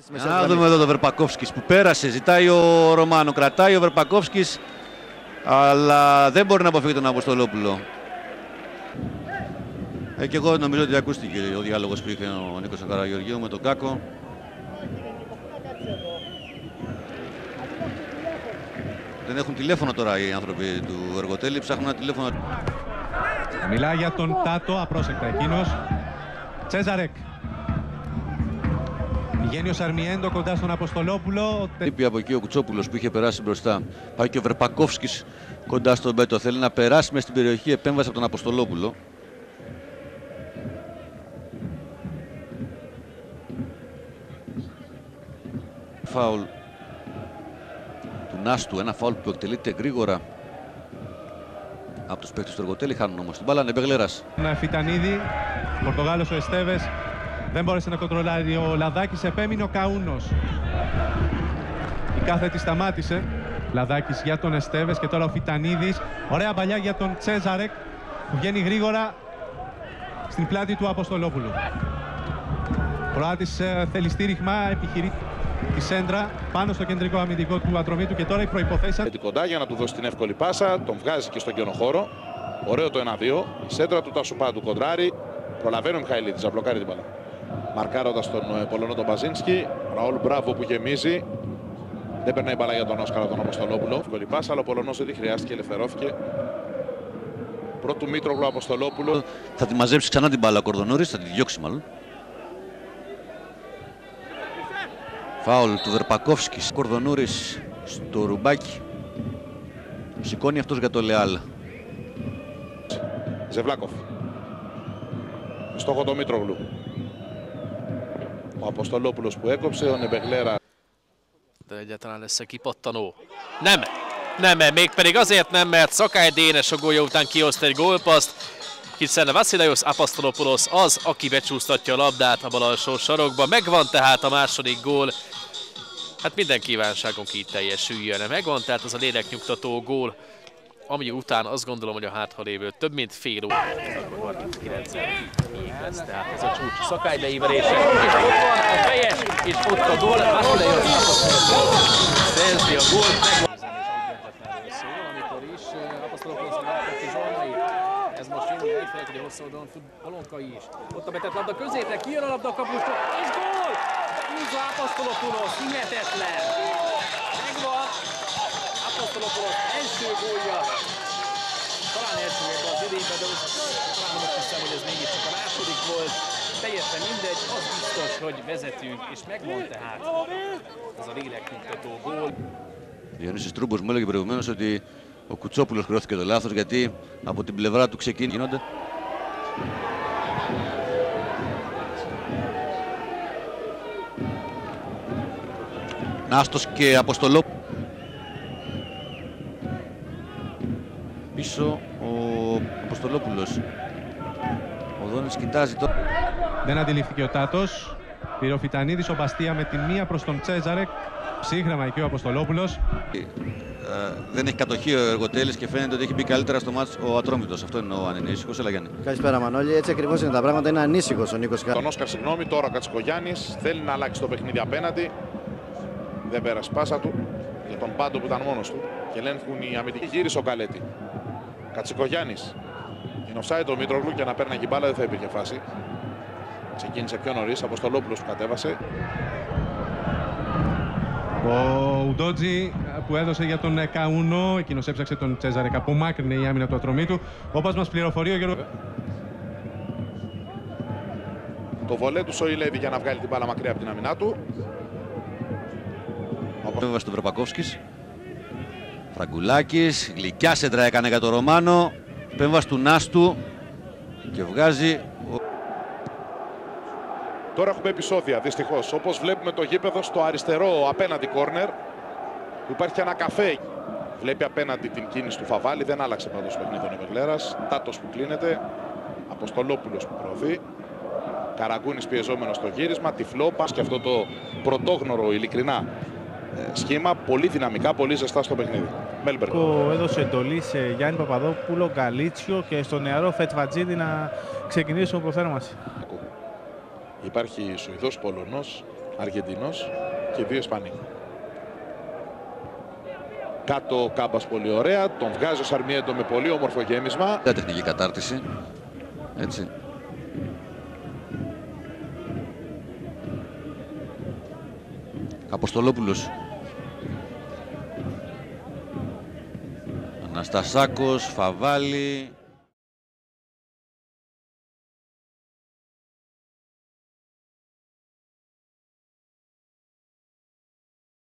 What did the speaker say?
Να δούμε εδώ το Βερπακόφσκης που πέρασε, ζητάει ο Ρωμάνο, κρατάει ο Βερπακόφσκης, αλλά δεν μπορεί να αποφύγει τον Αποστολόπουλο. Και εγώ νομίζω ότι ακούστηκε ο διάλογος που είχε ο Νίκος Καραγεωργίου με τον Κάκο. Δεν έχουν τηλέφωνο τώρα οι άνθρωποι του Εργοτέλη, ψάχνουν ένα τηλέφωνο. Μιλάει για τον Τάτο, απρόσεκτα εκείνος. Τσέζαρεκ. Βγαίνει ο Σαρμιέντο κοντά στον Αποστολόπουλο. Λείπει από εκεί ο Κουτσόπουλος που είχε περάσει μπροστά. Πάει και ο Βερπακόφσκης κοντά στον Μπέτο. Θέλει να περάσει μέσα στην περιοχή, επέμβαση από τον Αποστολόπουλο. Φάουλ του Νάστου, ένα φάουλ που εκτελείται γρήγορα από τους παίκτες του Εργοτέλη. Χάνουν όμως την μπάλα, είναι Μπεγλέρας. Φιτανίδη, Πορτογάλος ο Εστέβες. Δεν μπόρεσε να κοντρολάρει ο Λαδάκης, επέμεινε ο Καούνος. Η κάθετη σταμάτησε. Λαδάκης για τον Εστέβες και τώρα ο Φιτανίδης. Ωραία παλιά για τον Τσέζαρεκ που βγαίνει γρήγορα στην πλάτη του Αποστολόπουλου. Κροάτης θέλει στήριγμα, επιχειρεί τη σέντρα πάνω στο κεντρικό αμυντικό του Ατρομήτου και τώρα η προϋποθέση. Κοντά για να του δώσει την εύκολη πάσα, τον βγάζει και στον κενοχώρο. Ωραίο το 1-2. Η σέντρα του Τασουπάντου κοντράρει. Προλαβαίνει ο Μιχαηλίδης να μπλοκάρει την μπάλα. Μαρκάροντας τον Πολωνό τον Μπαζίνσκι. Ραούλ Μπράβο που γεμίζει. Δεν περνάει μπάλα για τον Όσκαρα τον Αποστολόπουλο. Εύκολη πάσα, αλλά ο Πολωνός δεν τη χρειάστηκε, ελευθερώθηκε. Πρώτου Μήτρογλου Αποστολόπουλο. Θα τη μαζέψει ξανά την μπάλα ο Κορδονούρης, θα τη διώξει μάλλον. Φάουλ του Βερπακόφσκης. Κορδονούρης στο ρουμπάκι. Σηκώνει αυτός για το Λεάλ. Ζεβλάκοφ. Στόχο το Μήτρογλου. Ο Αποστολόπουλος που έκοψε, ο Νεμπεγλέρα. De egyáltalán lesz-e kipattanó? Nem, mégpedig azért nem, mert Szakály Dénes a gólya után kihozta egy gólpaszt, hiszen Vasilajos Apostolopoulos az, aki becsúsztatja a labdát a bal alsó sarokba. Megvan tehát a második gól. Hát minden kívánságunk így teljesüljön. Megvan tehát az a léleknyugtató gól, ami után azt gondolom, hogy a hátralévő több mint fél óra. 39-ig lesz tehát ez a csúcs. Szakály beívelése, és ott van a fejes, és ott a gól. Vasilajos szerzi a gólt. Amikor is Apostolopoulos megtett Zsolnai. Ez most jól egyfelejt, hogy a hosszú oldalon fut Balonkai is. Ott a betett labda középre, kijön a labda a kapustól, és gól! Húzza Apostolopoulos, hihetetlen! Megvan! Apostolopoulos első gólja. Talán első ebben az idényben, de talán most hiszem, hogy ez mégiscsak a második volt. Teljesen mindegy, az biztos, hogy vezetünk, és megvan tehát ez a léleknyugtató gól. Διονύσης Τρούμπος μου έλεγε προηγουμένως ότι ο Κουτσόπουλος χρεώθηκε το λάθος, γιατί από την πλευρά του ξεκίνησε. Νάστος και Αποστολόπουλος. Πίσω ο Αποστολόπουλος. Ο Δόνης κοιτάζει τώρα. Δεν αντιληφθήκε ο Τάτος. Πήρε ο Φιτανίδης, ο Μπαστία με την μία προς τον Τσέζαρεκ. Ψύχρεμα εκεί ο Αποστολόπουλος. Δεν έχει κατοχή ο Εργοτέλης και φαίνεται ότι έχει μπει καλύτερα στο μάτς ο Ατρόμητος. Αυτό είναι ο ανησυχός. Έλα Γιάννη. Καλησπέρα Μανώλη. Έτσι ακριβώς είναι τα πράγματα. Είναι ανήσυχος ο Νίκος Τον Όσκαρ, συγγνώμη, τώρα ο Κατσικογιάννης θέλει να αλλάξει το παιχνίδι απέναντι. Δεν πέρασε πάσα του για τον Πάντο που ήταν μόνος του. Και ελέγχουν οι αμυντικοί. Γύρισε ο Καλέτη. Κατσικογιάννης. Είναι offside το Μήτρογλου και να παίρνει εκεί μπάλα δεν θα υπήρχε φάση. Ξεκίνησε πιο νωρίς. Αποστολόπουλος που κατέβασε. Ο Ουντότζι που έδωσε για τον Καούνο, εκείνος έψαξε τον Τσέζαρεκ, απομάκρυνε η άμυνα του Ατρομήτου. Όπως μας πληροφορεί ο Γιώργος. Το βολέ του Σοηλεύει για να βγάλει την μπάλα μακριά από την άμυνά του. Επέμβαση του Βερπακόφσκης. Φραγκουλάκης, γλυκιά σέντρα έκανε για τον Ρωμάνο. Επέμβαση του Νάστου και βγάζει. Τώρα έχουμε επεισόδια δυστυχώς. Όπως βλέπουμε το γήπεδο στο αριστερό απέναντι κόρνερ. Υπάρχει ένα καφέ. Βλέπει απέναντι την κίνηση του Φαβάλη. Δεν άλλαξε πάντως το παιχνίδι ο Νεβεγλέρας. Τάτος που κλείνεται. Αποστολόπουλος που προωθεί. Καραγκούνης πιεζόμενος στο γύρισμα. Τυφλό. Πας και αυτό το πρωτόγνωρο ειλικρινά σχήμα. Πολύ δυναμικά, πολύ ζεστά στο παιχνίδι. Μέλμπεργκ. Έδωσε εντολή σε Γιάννη Παπαδόπουλο, Γκαλίτσιο και στο νεαρό Φετβατζίδη να ξεκινήσουν προθέρμανση. Υπάρχει Σουηδός Πολωνός, Αργεντινός και 2 Ισπανοί. Κάτω ο Κάμπας πολύ ωραία, τον βγάζει ο Σαρμιέντο με πολύ όμορφο γέμισμα. Τεχνική κατάρτιση. Έτσι. Αποστολόπουλος. Αναστασάκος, Φαβάλη.